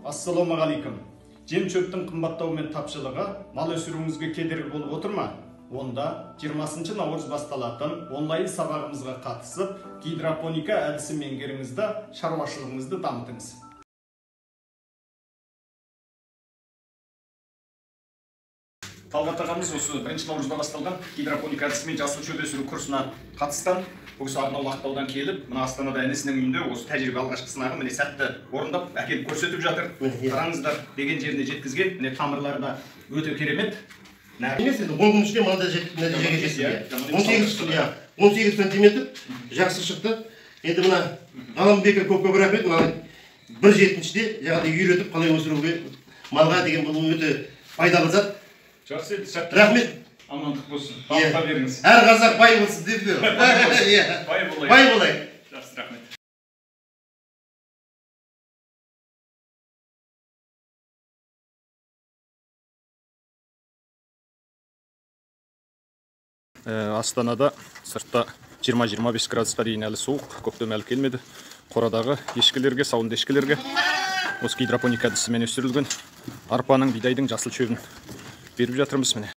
Ассалаумағалейкум. Жем чөптің қымбаттауы мен тапшылығы мал өсіруіңізге кедергі болып отыр ма? Онда 20 наурыз басталатын онлайн сабағымызға қатысып, гидропоника әдісі меңгеріңізді, шаруашылығыңызды дамытыңыз. Талғат ағамыз осы 1 наурызда басталған гидропоника әдісімен жасыл шөп өсіру курсына қатысқан. Бұл кісі арнаулы Ақтаудан келіп, мына Астанада інісінің үйінде осы тәжірибе алғашқы сынағы міне сәтті орындап әкеліп көрсетіп жатыр. Қараңыздар, деген жеріне жеткізген. Міне тамырлары да өте керемет. Емес енді 10 күн ішінде мынандай нәтижеге жетті. 18 сантиметр жақсы шықты. Енді мына Ғалымбекке көп рахмет. Мына 1.70-де жаңағыдай үйретіп қалай өсіруге малға деген бұл өте пайдалы зат. Жақсы, рахмет. Амандық болсын. Бақыта беріңіз. Әр қазақ бай болсын деп пе? Бай болайық. Жақсы, рахмет. Астанада сыртта 20-25 градусқа дейін әлі суық, көктем әлі келмеді. Қорадағы ешкілерге, сауынды ешкілерге осы гидропоника әдісімен өсірілген арпаның, бидайдың жасыл шөбін беріп жатырмыз міне.